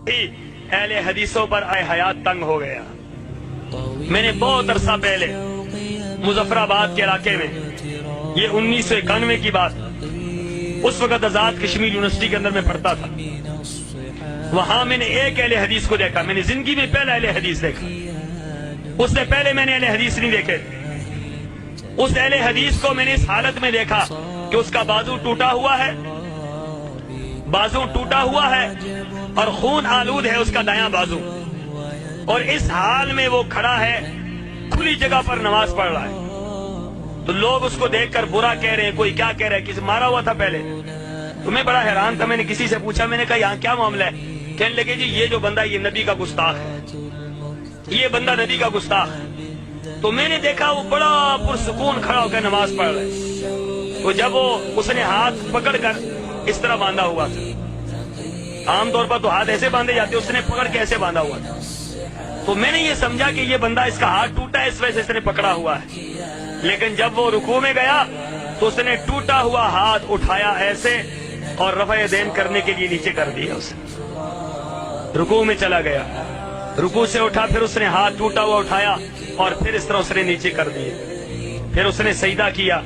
اہل حدیثوں پر آئے حیات تنگ ہو گیا۔ میں نے بہت عرصہ پہلے مظفر آباد کے علاقے میں، یہ 1991 کی بات، اس وقت آزاد کشمیر یونیورسٹی کے اندر میں پڑھتا تھا، وہاں میں نے ایک اہل حدیث کو دیکھا۔ میں نے زندگی میں پہلا اہل حدیث دیکھا، اس سے پہلے میں نے اہل حدیث نہیں دیکھے۔ اس اہل حدیث کو میں نے اس حالت میں دیکھا کہ اس کا بازو ٹوٹا ہوا ہے، بازو ٹوٹا ہوا ہے اور خون آلود ہے اس کا دایاں بازو، اور اس حال میں وہ کھڑا ہے، کھلی جگہ پر نماز پڑھ رہا ہے۔ تو لوگ اس کو دیکھ کر برا کہہ رہے ہیں، کوئی کیا کہہ رہا ہے، کسی مارا ہوا تھا پہلے۔ تو میں بڑا حیران تھا، میں نے کسی سے پوچھا، میں نے کہا یہاں کیا معاملہ ہے؟ کہنے لگے جی یہ جو بندہ یہ نبی کا گستاخ ہے، یہ بندہ نبی کا گستاخ ہے۔ تو میں نے دیکھا وہ بڑا پرسکون کھڑا ہو کر نماز پڑھ رہا ہے۔ تو جب اس نے ہاتھ پکڑ کر اس طرح باندھا ہوا تھا، عام طور پر تو ہاتھ ایسے باندھے جاتے، اس نے پکڑ کے ایسے باندھا ہوا تھا۔ تو میں نے یہ سمجھا کہ یہ بندہ، اس کا ہاتھ ٹوٹا ہے، اس وجہ سے اس نے پکڑا ہوا ہے۔ لیکن جب وہ رکوع میں گیا تو اس نے ٹوٹا ہوا ہاتھ اٹھایا ایسے اور رفع دین کرنے کے لیے نیچے کر دیا، اسے رکوع میں چلا گیا، رکوع سے اٹھا، پھر اس نے ہاتھ ٹوٹا ہوا اٹھایا اور پھر اس طرح اس نے نیچے کر دیے۔ پھر اس نے سجدہ کیا،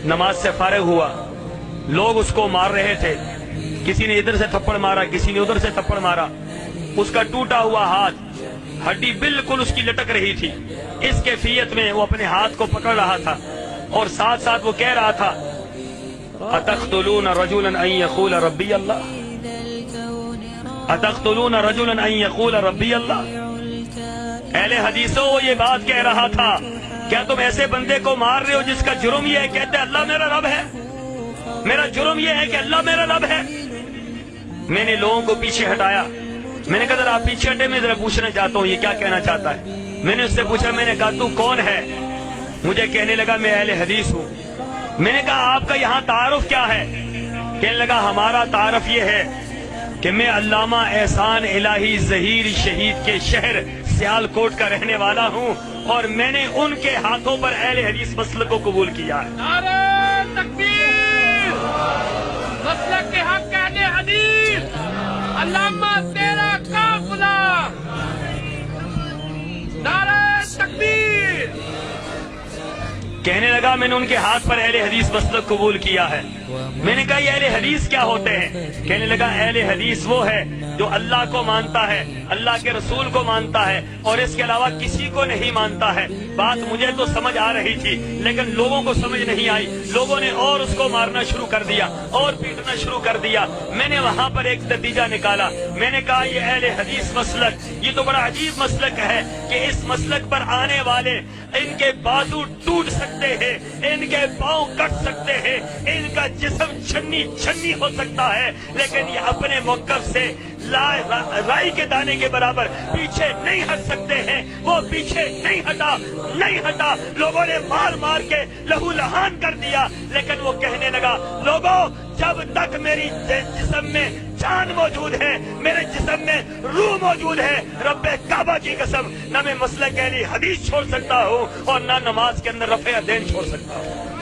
نماز سے فارغ ہوا۔ لوگ اس کو مار رہے تھے، کسی نے ادھر سے تھپڑ مارا، کسی نے ادھر سے تھپڑ مارا۔ اس کا ٹوٹا ہوا ہاتھ، ہڈی بالکل اس کی لٹک رہی تھی، اس کیفیت میں وہ اپنے ہاتھ کو پکڑ رہا تھا اور ساتھ ساتھ وہ کہہ رہا تھا اتقتلون رجلا ان یقول ربی اللہ، اتقتلون رجلا ان یقول ربی اللہ۔ اہل حدیثوں وہ یہ بات کہہ رہا تھا، کیا تم ایسے بندے کو مار رہے ہو جس کا جرم یہ ہے کہتے اللہ میرا رب ہے، میرا جرم یہ ہے کہ اللہ میرا رب ہے۔ میں نے لوگوں کو پیچھے ہٹایا، میں نے کہا ذرا آپ پیچھے ہٹے، میں ذرا پوچھنا چاہتا ہوں یہ کیا کہنا چاہتا ہے۔ میں نے اس سے پوچھا، میں نے کہا تو کون ہے؟ مجھے کہنے لگا میں اہل حدیث ہوں۔ میں نے کہا آپ کا یہاں تعارف کیا ہے؟ کہنے لگا ہمارا تعارف یہ ہے کہ میں علامہ احسان الہی ظہیر شہید کے شہر سیال کوٹ کا رہنے والا ہوں، اور میں نے ان کے ہاتھوں پر اہل حدیث مسلک کو قبول کیا ہے۔ نعرہ تکبیر، مسلک کے حق اہل حدیث، علامہ تیرا قافلہ، نعرہ تکبیر۔ کہنے لگا میں نے ان کے ہاتھ پر اہل حدیث مسلک قبول کیا ہے۔ میں نے کہا یہ اہل حدیث کیا ہوتے ہیں؟ کہنے لگا اہل حدیث وہ ہے جو اللہ کو مانتا ہے، اللہ کے رسول کو مانتا ہے اور اس کے علاوہ کسی کو نہیں مانتا ہے۔ بات مجھے تو سمجھ آ رہی تھی لیکن لوگوں کو سمجھ نہیں آئی، لوگوں نے اور اس کو مارنا شروع کر دیا اور پیٹنا شروع کر دیا۔ میں نے وہاں پر ایک نتیجہ نکالا، میں نے کہا یہ اہل حدیث مسلک یہ تو بڑا عجیب مسلک ہے کہ اس مسلک پر آنے والے ان کے بازو ٹوٹ سکتے ہیں، ان کے پاؤں کٹ سکتے ہیں، ان کا جسم چھنی چھنی ہو سکتا ہے، لیکن یہ اپنے موقف سے رائی کے دانے کے برابر پیچھے نہیں ہٹ سکتے ہیں۔ وہ پیچھے نہیں ہٹا، لوگوں نے مار مار کے لہو لہان کر دیا، لیکن وہ کہنے لگا لوگوں جب تک میری جسم میں جان موجود ہے، میرے جسم میں روح موجود ہے، رب کعبہ کی قسم، نہ میں مسلک اہل حدیث چھوڑ سکتا ہوں اور نہ نماز کے اندر رفع دین چھوڑ سکتا ہوں۔